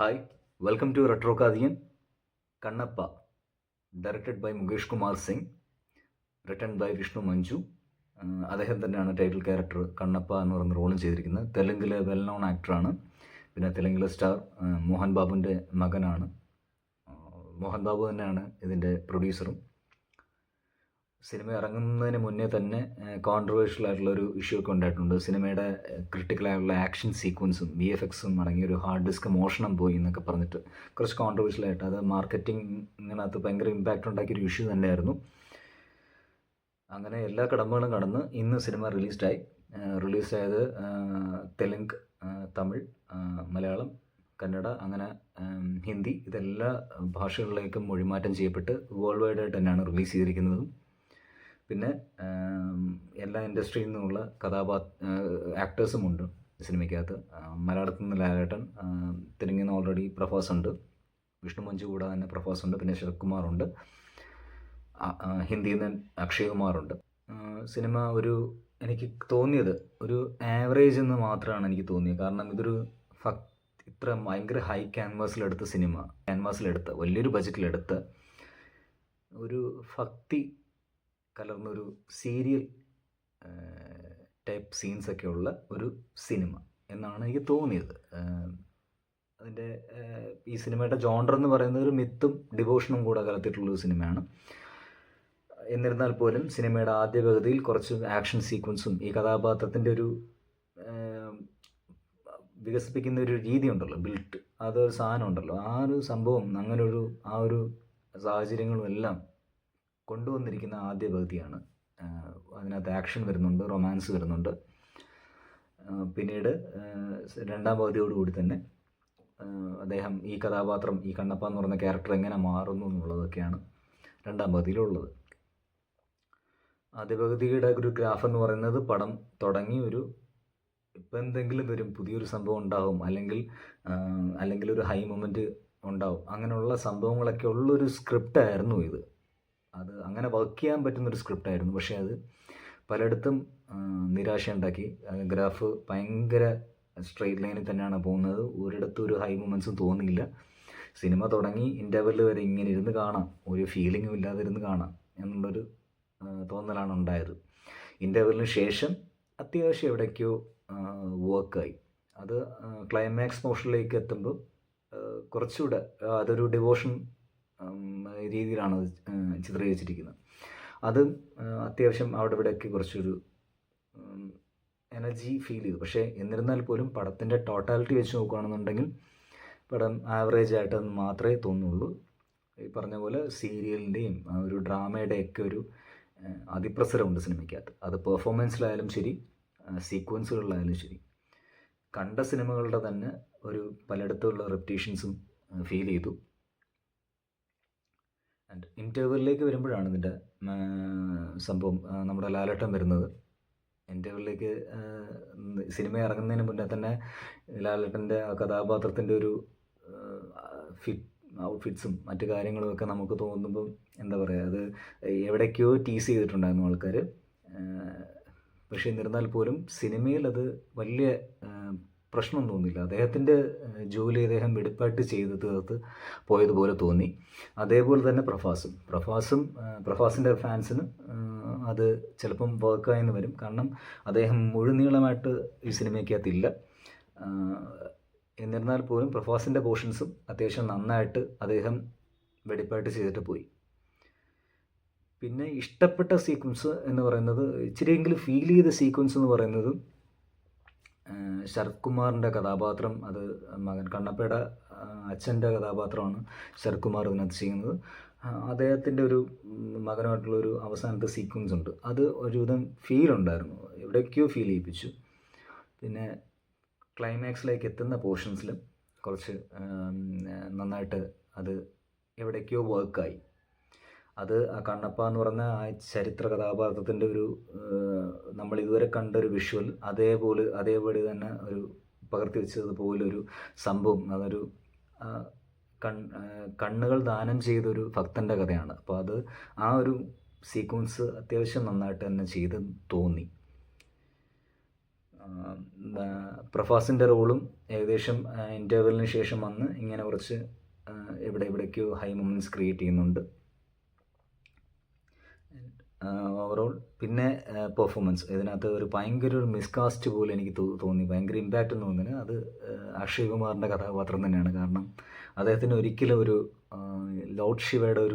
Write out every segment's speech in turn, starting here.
Hi, welcome to Retro Kadian. Kannappa, directed by Mukesh Kumar Singh, written by Vishnu Manju. അദ്ദേഹം തന്നെയാണ് title character Kannappa എന്ന് പറയുന്ന റോളും ചെയ്തിരിക്കുന്നത്. തെലുങ്കിലെ വെൽ നോൺ ആക്ടറാണ്. പിന്നെ തെലുങ്കിലെ സ്റ്റാർ മോഹൻ ബാബുവിൻ്റെ മകനാണ്. മോഹൻ ബാബു തന്നെയാണ് ഇതിൻ്റെ പ്രൊഡ്യൂസറും. സിനിമ ഇറങ്ങുന്നതിന് മുന്നേ തന്നെ കോൺട്രവേഴ്ഷ്യൽ ആയിട്ടുള്ളൊരു ഇഷ്യൂ ഒക്കെ ഉണ്ടായിട്ടുണ്ട്. സിനിമയുടെ ക്രിട്ടിക്കലായിട്ടുള്ള ആക്ഷൻ സീക്വൻസും VFXും അടങ്ങിയ ഒരു ഹാർഡ് ഡിസ്ക് മോഷണം പോയി എന്നൊക്കെ പറഞ്ഞിട്ട് കുറച്ച് കോൺട്രവേഴ്ഷ്യലായിട്ട് അത് മാർക്കറ്റിങ്ങിനകത്ത് ഭയങ്കര ഇമ്പാക്റ്റ് ഉണ്ടാക്കിയൊരു ഇഷ്യൂ തന്നെയായിരുന്നു. അങ്ങനെ എല്ലാ കടമ്പകളും കടന്ന് ഇന്ന് സിനിമ റിലീസായത് തെലുങ്ക്, തമിഴ്, മലയാളം, കന്നഡ, അങ്ങനെ ഹിന്ദി, ഇതെല്ലാ ഭാഷകളിലേക്കും മൊഴിമാറ്റം ചെയ്യപ്പെട്ട് വേൾഡ് വൈഡ് ആയിട്ട് തന്നെയാണ് റിലീസ് ചെയ്തിരിക്കുന്നതും. പിന്നെ എല്ലാ ഇൻഡസ്ട്രിയിൽ നിന്നുള്ള ആക്ടേഴ്സും ഉണ്ട് സിനിമയ്ക്കകത്ത്. മലയാളത്തിൽ നിന്ന് ലാലേട്ടൻ, തെലുങ്കിൽ നിന്ന് ഓൾറെഡി പ്രഭാസ് ഉണ്ട്, വിഷ്ണു മഞ്ജു കൂടാതെ തന്നെ പ്രഭാസ് ഉണ്ട്, പിന്നെ ശരത് കുമാറുണ്ട്, ഹിന്ദിയിൽ നിന്ന് അക്ഷയ് കുമാറുണ്ട്. സിനിമ എനിക്ക് തോന്നിയത് ഒരു ആവറേജ് എന്ന് മാത്രമാണ് എനിക്ക് തോന്നിയത്. കാരണം ഇതൊരു ഇത്ര ഭയങ്കര ഹൈ ക്യാൻവാസിലെടുത്ത വലിയൊരു ബജറ്റിലെടുത്ത ഒരു ഭക്തി കലർന്നൊരു സീരിയൽ ടൈപ്പ് സീൻസൊക്കെ ഉള്ള ഒരു സിനിമ എന്നാണ് എനിക്ക് തോന്നിയത്. അതിൻ്റെ ഈ സിനിമയുടെ ജോണ്ടർ എന്ന് പറയുന്നത് ഒരു മിത്തും ഡിവോഷനും കൂടെ കലർത്തിയിട്ടുള്ളൊരു സിനിമയാണ്. എന്നിരുന്നാൽ പോലും സിനിമയുടെ ആദ്യ പകുതിയിൽ കുറച്ച് ആക്ഷൻ സീക്വൻസും ഈ കഥാപാത്രത്തിൻ്റെ ഒരു വികസിപ്പിക്കുന്ന ഒരു രീതി ഉണ്ടല്ലോ, അതൊരു സാധനം ഉണ്ടല്ലോ, ആ ഒരു സംഭവം ആ ഒരു സാഹചര്യങ്ങളും എല്ലാം കൊണ്ടുവന്നിരിക്കുന്ന ആദ്യ പകുതിയാണ്. അതിനകത്ത് ആക്ഷൻ വരുന്നുണ്ട്, റൊമാൻസ് വരുന്നുണ്ട്. പിന്നീട് രണ്ടാം പകുതിയോടുകൂടി തന്നെ ഈ കഥാപാത്രം, ഈ കണ്ണപ്പ എന്ന് പറയുന്ന ക്യാരക്ടർ എങ്ങനെ മാറുന്നു എന്നുള്ളതൊക്കെയാണ് രണ്ടാം പകുതിയിലുള്ളത്. ആദ്യ പകുതിയുടെ ഒരു ഗ്രാഫ് എന്ന് പറയുന്നത് പടം തുടങ്ങി ഇപ്പം എന്തെങ്കിലും വരും, പുതിയൊരു സംഭവം ഉണ്ടാവും, അല്ലെങ്കിൽ ഒരു ഹൈ മൊമെൻറ്റ് ഉണ്ടാവും, അങ്ങനെയുള്ള സംഭവങ്ങളൊക്കെ ഉള്ളൊരു സ്ക്രിപ്റ്റായിരുന്നു ഇത്. അത് അങ്ങനെ വർക്ക് ചെയ്യാൻ പറ്റുന്നൊരു സ്ക്രിപ്റ്റായിരുന്നു. പക്ഷേ അത് പലയിടത്തും നിരാശയുണ്ടാക്കി. ഗ്രാഫ് ഭയങ്കര സ്ട്രെയിറ്റ് ലൈനിൽ തന്നെയാണ് പോകുന്നത്. ഒരിടത്തും ഒരു ഹൈ മൊമെൻറ്റ്സും തോന്നിയില്ല. സിനിമ തുടങ്ങി ഇൻ്റർവെല്ലിൽ വരെ ഇങ്ങനെ ഇരുന്ന് കാണാം, ഒരു ഫീലിങ്ങും ഇല്ലാതെ ഇരുന്ന് കാണാം എന്നുള്ളൊരു തോന്നലാണ് ഉണ്ടായത്. ഇൻ്റർവെല്ലിന് ശേഷം അത്യാവശ്യം എവിടേക്കോ വർക്കായി. അത് ക്ലൈമാക്സ് പോർഷനിലേക്ക് എത്തുമ്പോൾ കുറച്ചുകൂടെ അതൊരു ഡിവോഷൻ രീതിയിലാണ് ചിത്രീകരിച്ചിരിക്കുന്നത്. അത് അത്യാവശ്യം അവിടെ ഇവിടെയൊക്കെ കുറച്ചൊരു എനർജി ഫീൽ ചെയ്തു. പക്ഷേ എന്നിരുന്നാൽ പോലും പടത്തിൻ്റെ ടോട്ടാലിറ്റി വെച്ച് നോക്കുകയാണെന്നുണ്ടെങ്കിൽ പടം ആവറേജ് ആയിട്ടെന്ന് മാത്രമേ തോന്നുള്ളൂ. ഈ പറഞ്ഞ പോലെ സീരിയലിൻ്റെയും ഒരു ഡ്രാമയുടെയൊക്കെ ഒരു അതിപ്രസരമുണ്ട് സിനിമയ്ക്കകത്ത്. അത് പെർഫോമൻസിലായാലും ശരി, സീക്വൻസുകളിലായാലും ശരി. കണ്ട സിനിമകളുടെ തന്നെ പലയിടത്തുള്ള റെപ്റ്റീഷൻസും ഫീൽ ചെയ്തു. ആൻഡ് ഇൻ്റർവെല്ലിലേക്ക് വരുമ്പോഴാണ് ഇതിൻ്റെ സംഭവം നമ്മുടെ ലാലേട്ടൻ വരുന്നത്. ഇൻ്റർവെല്ലിലേക്ക് സിനിമ ഇറങ്ങുന്നതിന് മുന്നേ തന്നെ ലാലേട്ടൻ്റെ ആ കഥാപാത്രത്തിൻ്റെ ഒരു ഔട്ട്ഫിറ്റ്സും മറ്റു കാര്യങ്ങളും ഒക്കെ നമുക്ക് തോന്നുമ്പോൾ എന്താ പറയുക, അത് എവിടേക്കോ ടീസ് ചെയ്തിട്ടുണ്ടായിരുന്നു ആൾക്കാർ. പക്ഷേ എന്നിരുന്നാൽ പോലും സിനിമയിൽ അത് വലിയ പ്രശ്നം തോന്നിയില്ല. അദ്ദേഹത്തിൻ്റെ ജോലി അദ്ദേഹം വെടിപ്പായിട്ട് ചെയ്ത് തീർത്ത് പോയതുപോലെ തോന്നി. അതേപോലെ തന്നെ പ്രഭാസിൻ്റെ ഫാൻസിന് അത് ചിലപ്പം വർക്കായെന്ന് വരും. കാരണം അദ്ദേഹം മുഴുനീളമായിട്ട് ഈ സിനിമയ്ക്കകത്തില്ല. എന്നിരുന്നാൽ പോലും പ്രഭാസിൻ്റെ പോർഷൻസും അത്യാവശ്യം നന്നായിട്ട് അദ്ദേഹം വെടിപ്പായിട്ട് ചെയ്തിട്ട് പോയി. പിന്നെ ഇഷ്ടപ്പെട്ട സീക്വൻസ് എന്ന് പറയുന്നത്, ഇച്ചിരിയെങ്കിലും ഫീൽ ചെയ്ത സീക്വൻസ് എന്ന് പറയുന്നത് ശരത് കുമാറിൻ്റെ കഥാപാത്രം, അത് കണ്ണപ്പയുടെ അച്ഛൻ്റെ കഥാപാത്രമാണ് ശരത് കുമാർ ഇതിനകത്ത് ചെയ്യുന്നത്. അദ്ദേഹത്തിൻ്റെ ഒരു മകനുമായിട്ടുള്ളൊരു അവസാനത്തെ സീക്വൻസ് ഉണ്ട്. അത് ഒരുവിധം ഫീൽ ഉണ്ടായിരുന്നു, എവിടേക്കോ ഫീൽ ചെയ്യിപ്പിച്ചു. പിന്നെ ക്ലൈമാക്സിലേക്ക് എത്തുന്ന പോർഷൻസിലും കുറച്ച് നന്നായിട്ട് അത് എവിടേക്കോ വർക്കായി. അത് ആ കണ്ണപ്പ എന്ന് പറഞ്ഞ ആ ചരിത്ര കഥാപാത്രത്തിൻ്റെ നമ്മൾ ഇതുവരെ കണ്ട ഒരു വിഷ്വൽ അതേപോലെ തന്നെ പകർത്തി വെച്ചതുപോലൊരു സംഭവം. അതൊരു കണ്ണുകൾ ദാനം ചെയ്തൊരു ഭക്തൻ്റെ കഥയാണ്. അപ്പോൾ അത് ആ ഒരു സീക്വൻസ് അത്യാവശ്യം നന്നായിട്ട് തന്നെ ചെയ്ത് തോന്നി. പ്രഭാസിൻ്റെ റോളും ഏകദേശം ഇൻ്റർവെല്ലിന് ശേഷം വന്ന് ഇങ്ങനെ കുറച്ച് എവിടേക്കോ ഹൈ മൊമെൻറ്റ്സ് ക്രിയേറ്റ് ചെയ്യുന്നുണ്ട്. ഓവറോൾ പിന്നെ പെർഫോമൻസ് ഇതിനകത്ത് ഒരു ഭയങ്കര ഒരു മിസ്കാസ്റ്റ് പോലെ എനിക്ക് തോന്നി. ഭയങ്കര ഇമ്പാക്റ്റ് തോന്നുന്നത് അത് അക്ഷയ് കുമാറിൻ്റെ കഥാപാത്രം തന്നെയാണ്. കാരണം അദ്ദേഹത്തിന് ഒരിക്കലും ഒരു ലോർഡ് ശിവയുടെ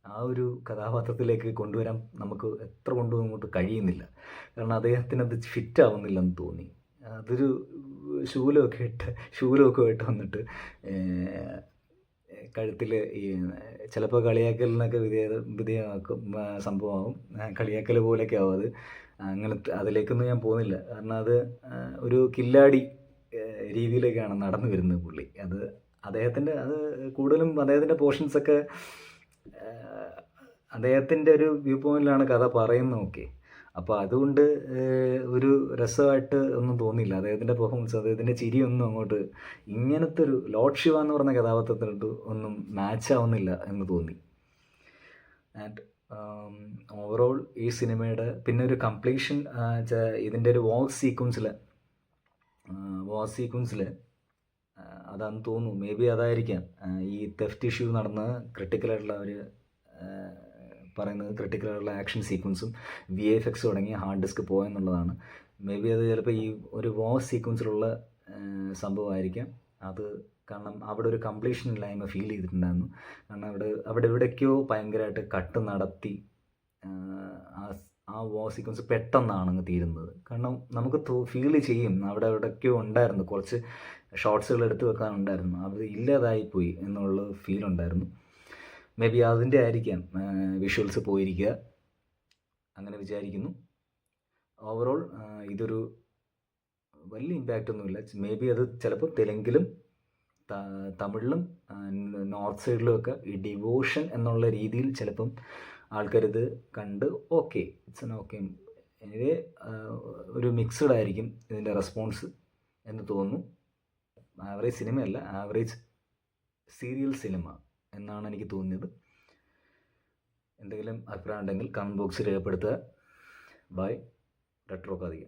ആ ഒരു കഥാപാത്രത്തിലേക്ക് കൊണ്ടുവരാൻ നമുക്ക് എത്ര കൊണ്ടും അങ്ങോട്ട് കഴിയുന്നില്ല. കാരണം അദ്ദേഹത്തിന് അത് ഫിറ്റ് ആവുന്നില്ലെന്ന് തോന്നി. അതൊരു ശൂലമൊക്കെ ആയിട്ട് വന്നിട്ട് കഴുത്തിൽ ഈ ചിലപ്പോൾ കളിയാക്കലിനൊക്കെ വിധേയമാക്കും സംഭവമാകും. കളിയാക്കൽ പോലെയൊക്കെ ആവും അത്. അങ്ങനത്തെ അതിലേക്കൊന്നും ഞാൻ പോകുന്നില്ല. കാരണം അത് ഒരു കില്ലാടി രീതിയിലേക്കാണ് നടന്നു വരുന്നത് പുള്ളി. അത് അദ്ദേഹത്തിൻ്റെ കൂടുതലും അദ്ദേഹത്തിൻ്റെ പോർഷൻസൊക്കെ അദ്ദേഹത്തിൻ്റെ ഒരു വ്യൂ പോയിന്റിലാണ് കഥ പറയുന്നതൊക്കെ. അപ്പോൾ അതുകൊണ്ട് ഒരു രസമായിട്ട് ഒന്നും തോന്നിയില്ല. അദ്ദേഹത്തിൻ്റെ പെർഫോമൻസ്, അദ്ദേഹത്തിൻ്റെ ചിരിയൊന്നും അങ്ങോട്ട് ഇങ്ങനത്തെ ഒരു ലോർഡ് ശിവ എന്ന് പറഞ്ഞ കഥാപാത്രത്തിനോട്ട് ഒന്നും മാച്ച് ആവുന്നില്ല എന്ന് തോന്നി. ആൻഡ് ഓവറോൾ ഈ സിനിമയുടെ പിന്നെ ഒരു കംപ്ലീഷൻ ഇതിൻ്റെ ഒരു വാർ സീക്വൻസിൽ അതാണെന്ന് തോന്നുന്നു. മേ ബി അതായിരിക്കാം ഈ തെഫ്റ്റ് ഇഷ്യൂ നടന്ന ക്രിട്ടിക്കലായിട്ടുള്ള പറയുന്നത് ക്രിട്ടിക്കലായിട്ടുള്ള ആക്ഷൻ സീക്വൻസും VFX തുടങ്ങി ഹാർഡ് ഡിസ്ക് പോയെന്നുള്ളതാണ്. മേ ബി അത് ചിലപ്പോൾ ഈ ഒരു വാർ സീക്വൻസിലുള്ള സംഭവമായിരിക്കാം അത്. കാരണം അവിടെ ഒരു കംപ്ലീഷൻ ഇല്ലായ്മ ഫീൽ ചെയ്തിട്ടുണ്ടായിരുന്നു. കാരണം അവിടെ എവിടേക്കോ ഭയങ്കരമായിട്ട് കട്ട് നടത്തി ആ വാർ സീക്വൻസ് പെട്ടെന്നാണ് തീരുന്നത്. കാരണം നമുക്ക് ഫീൽ ചെയ്യും അവിടെ എവിടേക്കോ ഉണ്ടായിരുന്നു, കുറച്ച് ഷോർട്സുകൾ എടുത്ത് വെക്കാനുണ്ടായിരുന്നു, അത് ഇല്ലാതായിപ്പോയി എന്നുള്ള ഫീൽ ഉണ്ടായിരുന്നു. മേ ബി അതിൻ്റെ ആയിരിക്കാം വിഷ്വൽസ് പോയിരിക്കുക, അങ്ങനെ വിചാരിക്കുന്നു. ഓവറോൾ ഇതൊരു വലിയ ഇമ്പാക്റ്റ് ഒന്നുമില്ല. മേ ബി അത് ചിലപ്പോൾ തെലുങ്കിലും തമിഴിലും നോർത്ത് സൈഡിലുമൊക്കെ ഈ ഡിവോഷൻ എന്നുള്ള രീതിയിൽ ചിലപ്പം ആൾക്കാരിത് കണ്ട് ഓക്കെ എനിവേ ഒരു മിക്സഡ് ആയിരിക്കും ഇതിൻ്റെ റെസ്പോൺസ് എന്ന് തോന്നുന്നു. ആവറേജ് സിനിമയല്ല, ആവറേജ് സീരിയൽ സിനിമ എന്നാണ് എനിക്ക് തോന്നിയത്. എന്തെങ്കിലും അഭിപ്രായം ഉണ്ടെങ്കിൽ കമൻറ്റ് ബോക്സിൽ രേഖപ്പെടുത്തുക. ബൈ. റെട്രോ കാതിക.